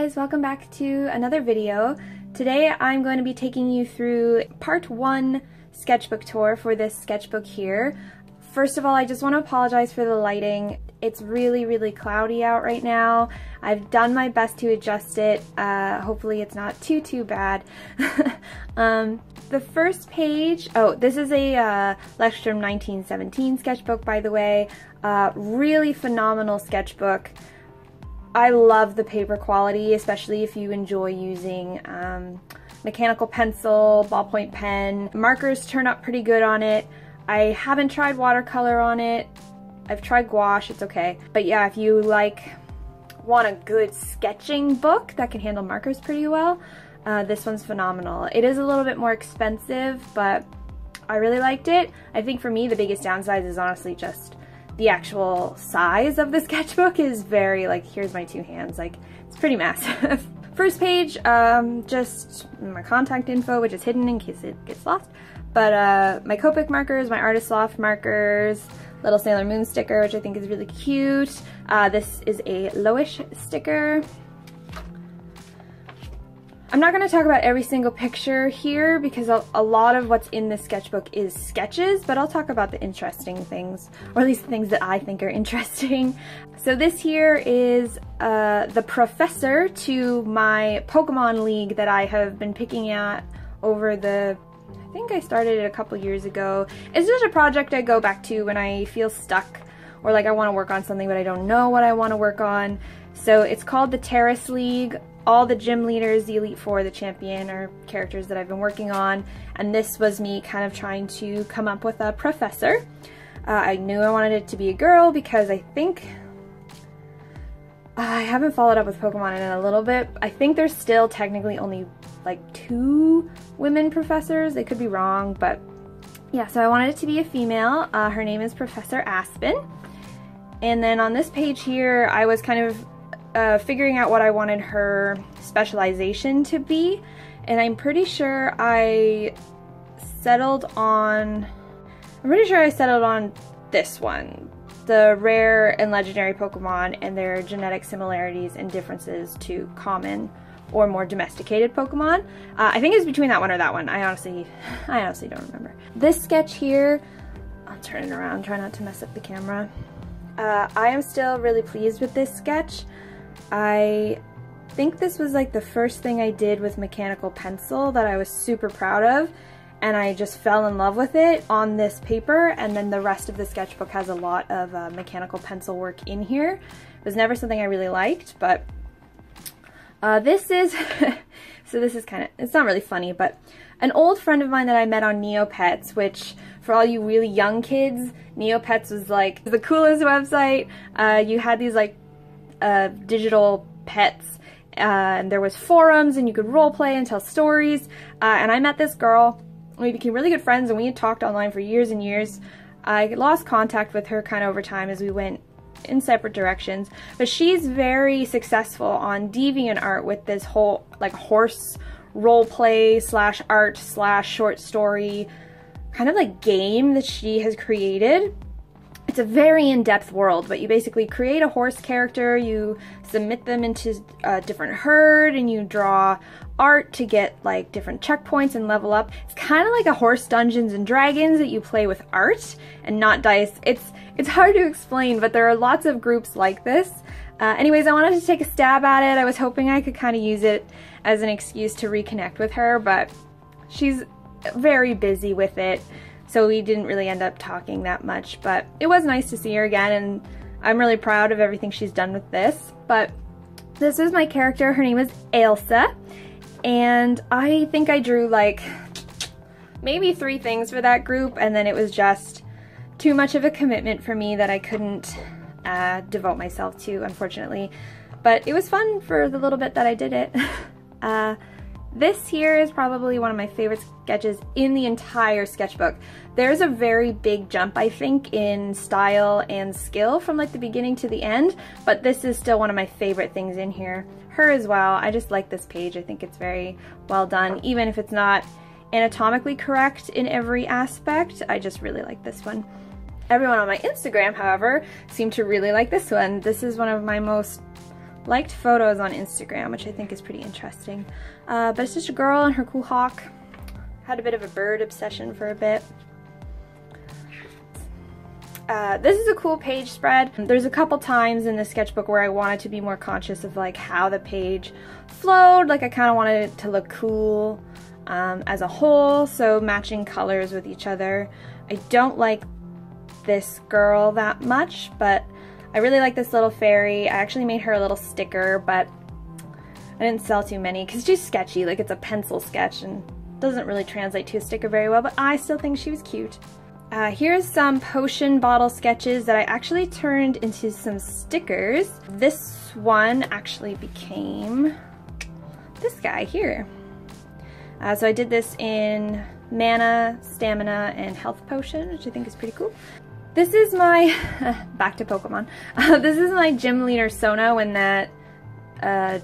guys, welcome back to another video. Today I'm going to be taking you through part 1 sketchbook tour for this sketchbook here. First of all, I just want to apologize for the lighting. It's really cloudy out right now. I've done my best to adjust it. Hopefully it's not too bad. The first page, this is a Lexstrom 1917 sketchbook, by the way. Really phenomenal sketchbook. I love the paper quality, especially if you enjoy using mechanical pencil, ballpoint pen. Markers turn up pretty good on it. I haven't tried watercolor on it. I've tried gouache, it's okay. But yeah, if you want a good sketching book that can handle markers pretty well, this one's phenomenal. It is a little bit more expensive, but I really liked it. I think for me the biggest downside is honestly just the actual size of the sketchbook is very, here's my two hands, it's pretty massive. First page, just my contact info, which is hidden in case it gets lost. But my Copic markers, my Artist Loft markers, little Sailor Moon sticker, which I think is really cute. This is a Loish sticker. I'm not going to talk about every single picture here because a lot of what's in this sketchbook is sketches, but I'll talk about the interesting things, or at least the things that I think are interesting. So this here is the professor to my Pokemon League that I have been picking at over I think I started it a couple years ago. It's just a project I go back to when I feel stuck or I want to work on something but I don't know what I want to work on. So it's called the Terrace League. All the gym leaders, the Elite Four, the champion are characters that I've been working on, and this was me kind of trying to come up with a professor. I knew I wanted it to be a girl because I think I haven't followed up with Pokemon in a little bit. I think there's still technically only 2 women professors. I could be wrong, but yeah, so I wanted it to be a female. Her name is Professor Aspen. And then on this page here, I was kind of figuring out what I wanted her specialization to be, and I'm pretty sure I settled on this one, the rare and legendary Pokemon and their genetic similarities and differences to common or more domesticated Pokemon. I think it's between that one or that one. I honestly don't remember. This sketch here, I'll turn it around, try not to mess up the camera. I am still really pleased with this sketch. I think this was the first thing I did with mechanical pencil that I was super proud of, and I just fell in love with it on this paper, and then the rest of the sketchbook has a lot of mechanical pencil work in here. It was never something I really liked, but this is, so this is it's not really funny, but an old friend of mine that I met on Neopets, which for all you really young kids, Neopets was the coolest website. You had these digital pets, and there was forums and you could role play and tell stories, and I met this girl. We became really good friends and we had talked online for years and years. I lost contact with her kind of over time as we went in separate directions, but she's very successful on DeviantArt with this whole horse role play slash art slash short story kind of game that she has created. It's a very in-depth world, but you basically create a horse character, you submit them into a different herd, and you draw art to get different checkpoints and level up. It's kind of like a horse Dungeons and Dragons that you play with art and not dice. It's hard to explain, but there are lots of groups like this. Anyways, I wanted to take a stab at it. I was hoping I could kind of use it as an excuse to reconnect with her, but she's very busy with it. So we didn't really end up talking that much, but it was nice to see her again, and I'm really proud of everything she's done with this. But this is my character. Her name is Ailsa, and I think I drew maybe 3 things for that group, and then it was just too much of a commitment for me that I couldn't devote myself to, unfortunately. But it was fun for the little bit that I did it. This here is probably one of my favorite sketches in the entire sketchbook. There's a very big jump, I think, in style and skill from the beginning to the end, but this is still one of my favorite things in here. Her as well. I just like this page. I think it's very well done, even if it's not anatomically correct in every aspect. I just really like this one. Everyone on my Instagram, however, seemed to really like this one. This is one of my most liked photos on Instagram, which I think is pretty interesting. But it's just a girl and her cool hawk. Had a bit of a bird obsession for a bit. This is a cool page spread. There's a couple times in the sketchbook where I wanted to be more conscious of like how the page flowed. Like I kind of wanted it to look cool as a whole, so matching colors with each other. I don't like this girl that much, but I really like this little fairy. I actually made her a little sticker, but I didn't sell too many because she's sketchy. Like it's a pencil sketch and doesn't really translate to a sticker very well, but I still think she was cute. Here's some potion bottle sketches that I actually turned into some stickers. This one actually became this guy here. So I did this in mana, stamina, and health potion, which I think is pretty cool. This is my, back to Pokemon, this is my gym leader Sona when that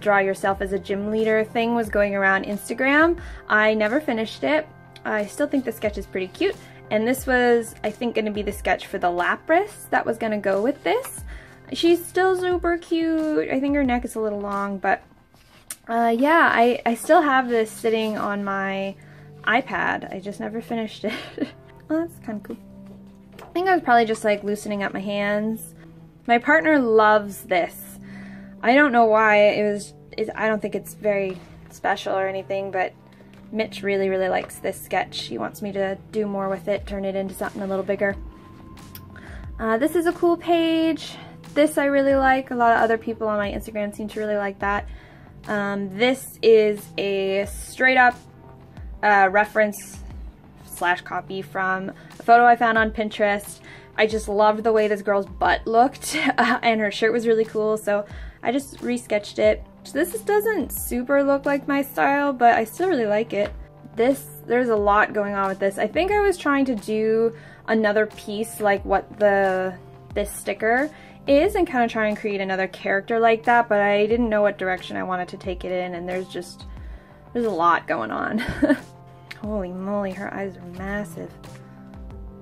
draw yourself as a gym leader thing was going around Instagram. I never finished it. I still think the sketch is pretty cute. And this was, I think, going to be the sketch for the Lapras that was going to go with this. She's still super cute. I think her neck is a little long, but yeah, I still have this sitting on my iPad. I just never finished it. Well, that's kind of cool. I think I was probably just like loosening up my hands. My partner loves this. I don't know why. I don't think it's very special or anything, but Mitch really, really likes this sketch. He wants me to do more with it, turn it into something a little bigger. This is a cool page. This I really like. A lot of other people on my Instagram seem to really like that. This is a straight up reference / copy from a photo I found on Pinterest. I just loved the way this girl's butt looked and her shirt was really cool, so I just resketched it. This doesn't super look like my style, but I still really like it. There's a lot going on with this. I think I was trying to do another piece like what this sticker is and kind of try and create another character like that, but I didn't know what direction I wanted to take it in, and there's a lot going on. Holy moly, her eyes are massive.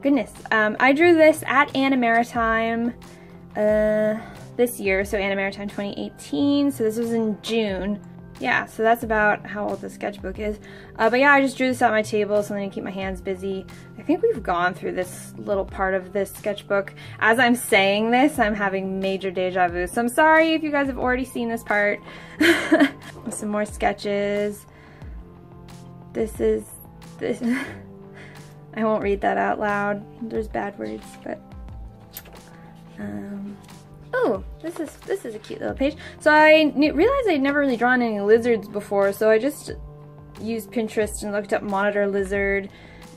Goodness. I drew this at Anna Maritime this year, so Anna Maritime 2018, so this was in June. Yeah, so that's about how old the sketchbook is. But yeah, I just drew this at my table, something to keep my hands busy. I think we've gone through this little part of this sketchbook. As I'm saying this, I'm having major deja vu, so I'm sorry if you guys have already seen this part. Some more sketches. This. I won't read that out loud. There's bad words, but oh, this is a cute little page. So I realized I'd never really drawn any lizards before, so I just used Pinterest and looked up monitor lizard.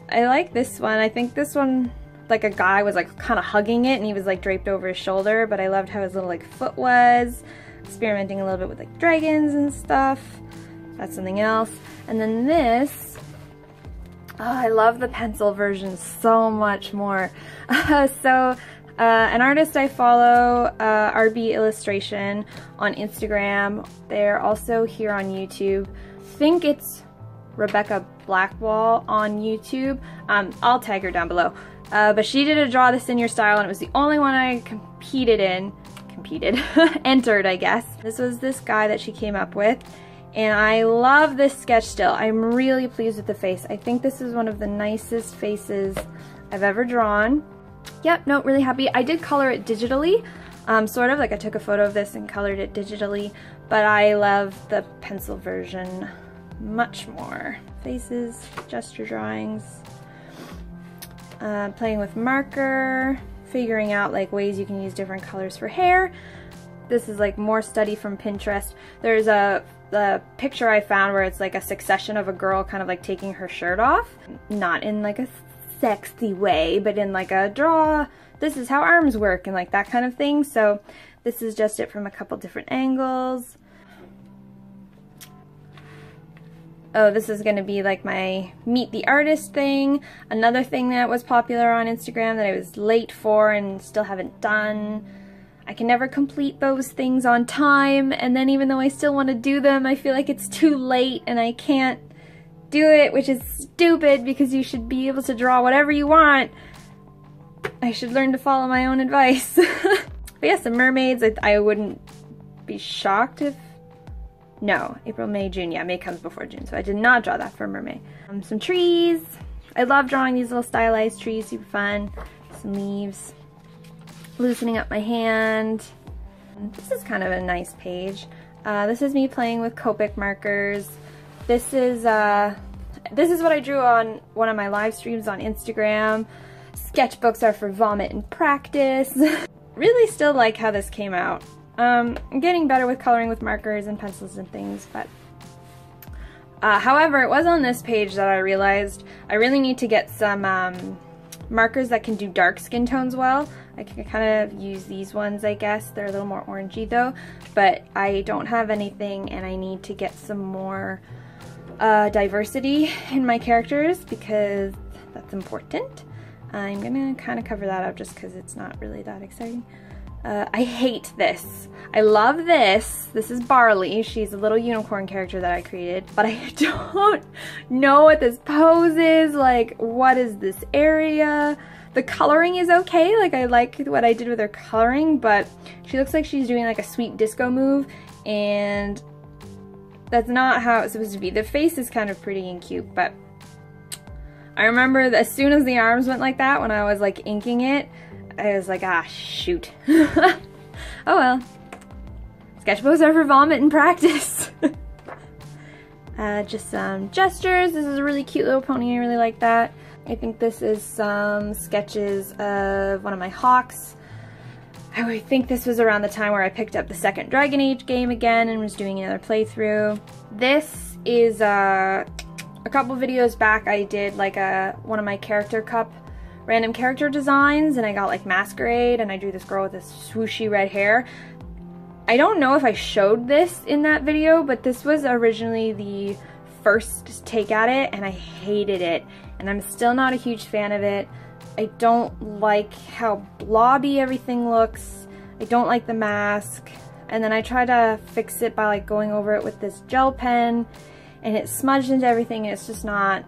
I like this one. I think this one, like a guy was like kind of hugging it and he was like draped over his shoulder, but I loved how his little like foot was. Experimenting a little bit with like dragons and stuff. That's something else. And then this, oh, I love the pencil version so much more. An artist I follow, RB Illustration on Instagram. They're also here on YouTube. I think it's Rebecca Blackwall on YouTube. I'll tag her down below. But she did a Draw This in Your Style, and it was the only one I entered, I guess. This was this guy that she came up with. And I love this sketch still. I'm really pleased with the face. I think this is one of the nicest faces I've ever drawn. Yep, no, really happy. I did color it digitally, sort of, like I took a photo of this and colored it digitally, but I love the pencil version much more. Faces, gesture drawings, playing with marker, figuring out like ways you can use different colors for hair. This is like more study from Pinterest. There's the picture I found where it's like a succession of a girl kind of like taking her shirt off, not in like a sexy way, but in like a draw, this is how arms work and like that kind of thing. So this is just it from a couple different angles. Oh, this is going to be like my meet the artist thing. Another thing that was popular on Instagram that I was late for and still haven't done. I can never complete those things on time, and then even though I still want to do them, I feel like it's too late and I can't do it, which is stupid because you should be able to draw whatever you want. I should learn to follow my own advice. But yeah, some mermaids. I wouldn't be shocked if, no, April, May, June. Yeah, May comes before June, so I did not draw that for Mermaid. Some trees. I love drawing these little stylized trees, super fun. Some leaves. Loosening up my hand. This is kind of a nice page. This is me playing with Copic markers. This is what I drew on one of my live streams on Instagram. Sketchbooks are for vomit and practice. Really still like how this came out. I'm getting better with coloring with markers and pencils and things, but however, it was on this page that I realized I really need to get some markers that can do dark skin tones well. I can kind of use these ones, I guess. They're a little more orangey though, but I don't have anything and I need to get some more diversity in my characters because that's important. I'm gonna kind of cover that up just because it's not really that exciting. I hate this. I love this. This is Barley. She's a little unicorn character that I created, but I don't know what this pose is. Like, what is this area? The coloring is okay. Like, I like what I did with her coloring, but she looks like she's doing like a sweet disco move, and that's not how it's supposed to be. The face is kind of pretty and cute, but I remember that as soon as the arms went like that, when I was like inking it, I was like, ah, shoot. Oh well. Sketchbooks are for vomit and practice. Just some gestures. This is a really cute little pony. I really like that. I think this is some sketches of one of my hawks. I think this was around the time where I picked up the second Dragon Age game again and was doing another playthrough. This is a couple videos back I did like one of my character cup random character designs, and I got like Masquerade, and I drew this girl with this swooshy red hair. I don't know if I showed this in that video, but this was originally the first take at it, and I hated it, and I'm still not a huge fan of it. I don't like how blobby everything looks. I don't like the mask, and then I tried to fix it by like going over it with this gel pen, and it smudged into everything, and it's just not...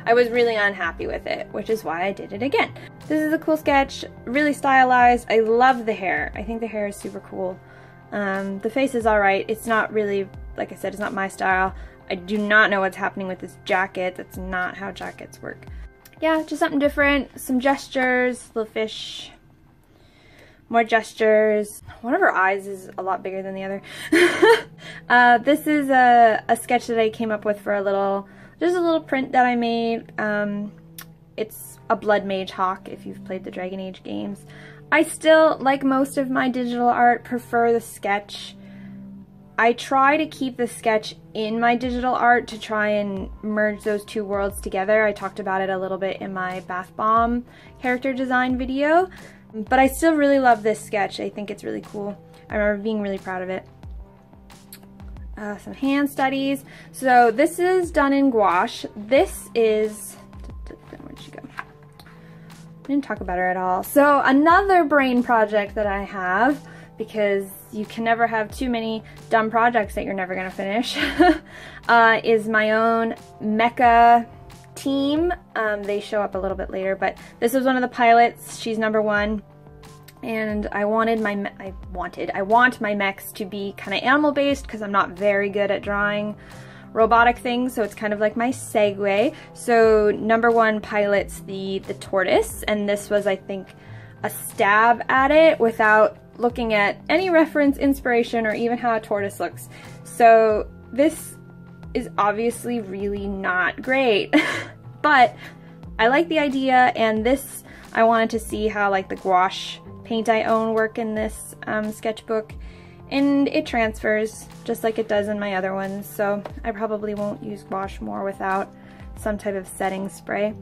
I was really unhappy with it, which is why I did it again. This is a cool sketch, really stylized. I love the hair. I think the hair is super cool. The face is alright. It's not really, like I said, it's not my style. I do not know what's happening with this jacket. That's not how jackets work. Yeah, just something different. Some gestures, little fish. More gestures. One of her eyes is a lot bigger than the other. This is a sketch that I came up with for just a little print that I made. It's a Blood Mage Hawk if you've played the Dragon Age games. I still, like most of my digital art, prefer the sketch. I try to keep the sketch in my digital art to try and merge those two worlds together. I talked about it a little bit in my Bath Bomb character design video, but I still really love this sketch. I think it's really cool. I remember being really proud of it. Some hand studies. So this is done in gouache. This is, where'd she go? I didn't talk about her at all. So another brain project that I have, because you can never have too many dumb projects that you're never gonna finish, is my own mecha team. They show up a little bit later, but this was one of the pilots. She's number 1. And I want my mechs to be kind of animal based because I'm not very good at drawing robotic things, so it's kind of like my segue. So number 1 pilots the tortoise, and this was, I think, a stab at it without looking at any reference, inspiration, or even how a tortoise looks. So this is obviously really not great, but I like the idea, and this, I wanted to see how like the gouache paint I own work in this sketchbook, and it transfers just like it does in my other ones, so I probably won't use gouache more without some type of setting spray.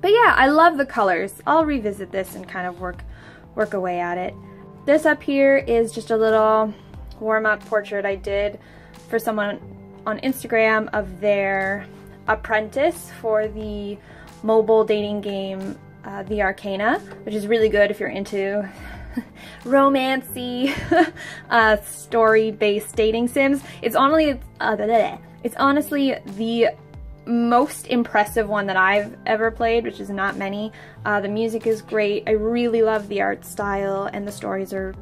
But yeah, I love the colors. I'll revisit this and kind of work away at it. This up here is just a little warm-up portrait I did for someone on Instagram of their apprentice for the mobile dating game The Arcana, which is really good if you're into romancy, story-based dating sims. It's honestly the most impressive one that I've ever played, which is not many. The music is great. I really love the art style, and the stories are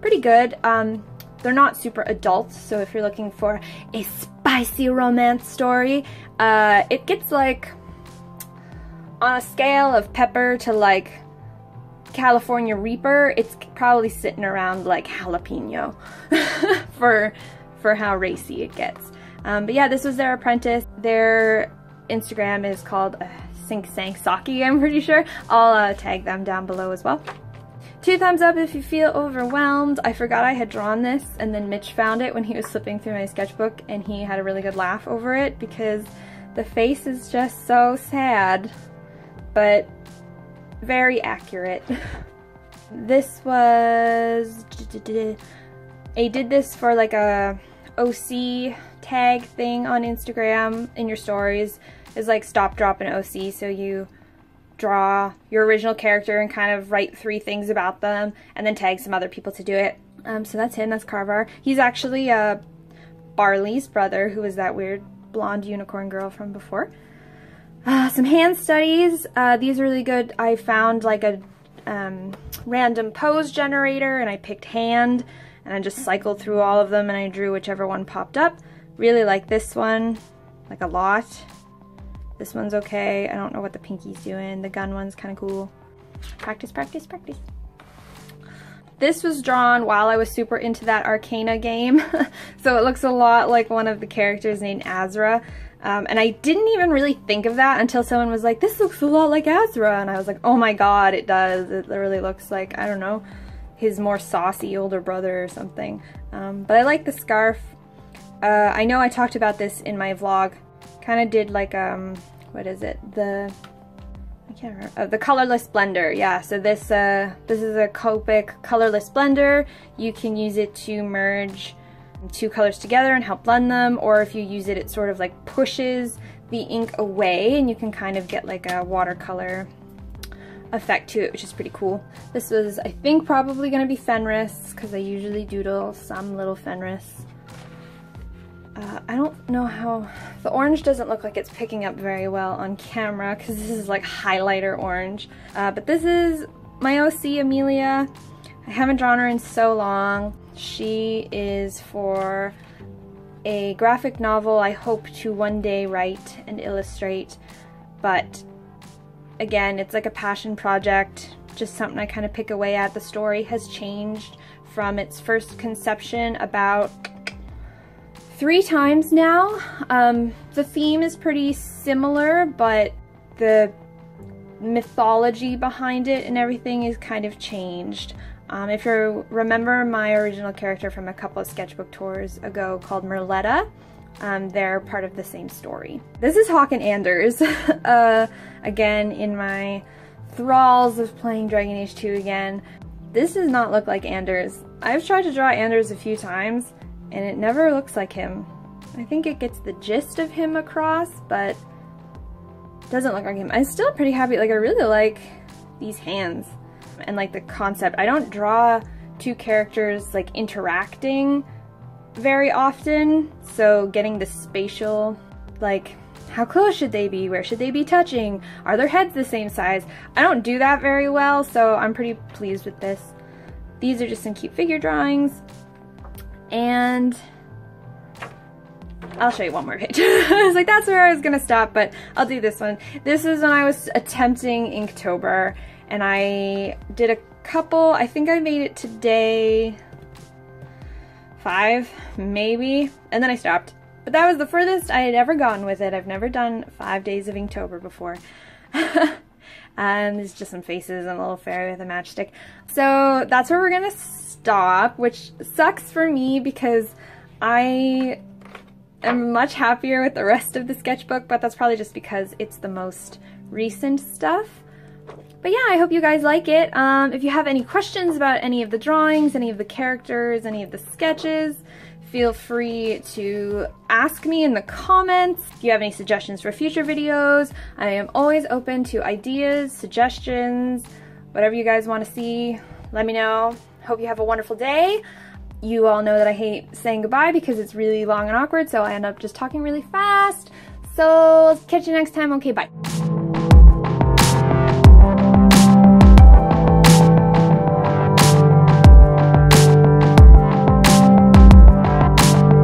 pretty good. They're not super adult, so if you're looking for a spicy romance story, it gets like, on a scale of Pepper to like California Reaper, it's probably sitting around like jalapeno for how racy it gets. But yeah, this was their apprentice. Their Instagram is called Sink Sank Saki, I'm pretty sure. I'll tag them down below as well. 2 thumbs up if you feel overwhelmed. I forgot I had drawn this, and then Mitch found it when he was flipping through my sketchbook, and he had a really good laugh over it because the face is just so sad, but very accurate. This was... I did this for like a OC tag thing on Instagram in your stories. It's like stop, drop, and OC, so you draw your original character and kind of write 3 things about them and then tag some other people to do it. So that's him, that's Carvar. He's actually Barley's brother, who was that weird blonde unicorn girl from before. Some hand studies. These are really good. I found like a random pose generator and I picked hand and I just cycled through all of them and I drew whichever one popped up. Really like this one, like a lot. This one's okay. I don't know what the pinky's doing. The gun one's kind of cool. Practice, practice, practice. This was drawn while I was super into that Arcana game. So it looks a lot like one of the characters named Azra. And I didn't even really think of that until someone was like, this looks a lot like Azra. And I was like, oh my god, it does. It literally looks like, I don't know, his more saucy older brother or something. But I like the scarf. I know I talked about this in my vlog. Kind of did like, what is it? I can't remember. The colorless blender. Yeah, so this is a Copic colorless blender. You can use it to merge 2 colors together and help blend them, or if you use it, it sort of like pushes the ink away and you can kind of get like a watercolor effect to it, which is pretty cool. This was, I think, probably going to be Fenris, because I usually doodle some little Fenris. I don't know how... The orange doesn't look like it's picking up very well on camera because this is like highlighter orange. But this is my OC, Amelia. I haven't drawn her in so long. She is for a graphic novel I hope to one day write and illustrate. But again, it's like a passion project, just something I kind of pick away at. The story has changed from its first conception about 3 times now. The theme is pretty similar, but the mythology behind it and everything is kind of changed. If you remember my original character from a couple of sketchbook tours ago called Merletta, they're part of the same story. This is Hawk and Anders, again in my thralls of playing Dragon Age 2 again. This does not look like Anders. I've tried to draw Anders a few times, and it never looks like him. I think it gets the gist of him across, but it doesn't look like him. I'm still pretty happy. Like, I really like these hands and like the concept. I don't draw 2 characters like interacting very often, so getting the spatial, like, how close should they be? Where should they be touching? Are their heads the same size? I don't do that very well, so I'm pretty pleased with this. These are just some cute figure drawings. And I'll show you one more page. I was like, that's where I was gonna stop, but I'll do this one. This is when I was attempting Inktober, and I did a couple. I think I made it to day 5, maybe, and then I stopped. But that was the furthest I had ever gone with it. I've never done 5 days of Inktober before. And there's just some faces and a little fairy with a matchstick. So that's where we're gonna stop, which sucks for me because I am much happier with the rest of the sketchbook, but that's probably just because it's the most recent stuff. But yeah, I hope you guys like it. If you have any questions about any of the drawings, any of the characters, any of the sketches, feel free to ask me in the comments. If you have any suggestions for future videos, I am always open to ideas, suggestions, whatever you guys want to see, let me know. Hope you have a wonderful day. You all know that I hate saying goodbye because it's really long and awkward, so I end up just talking really fast. So, catch you next time. Okay, bye.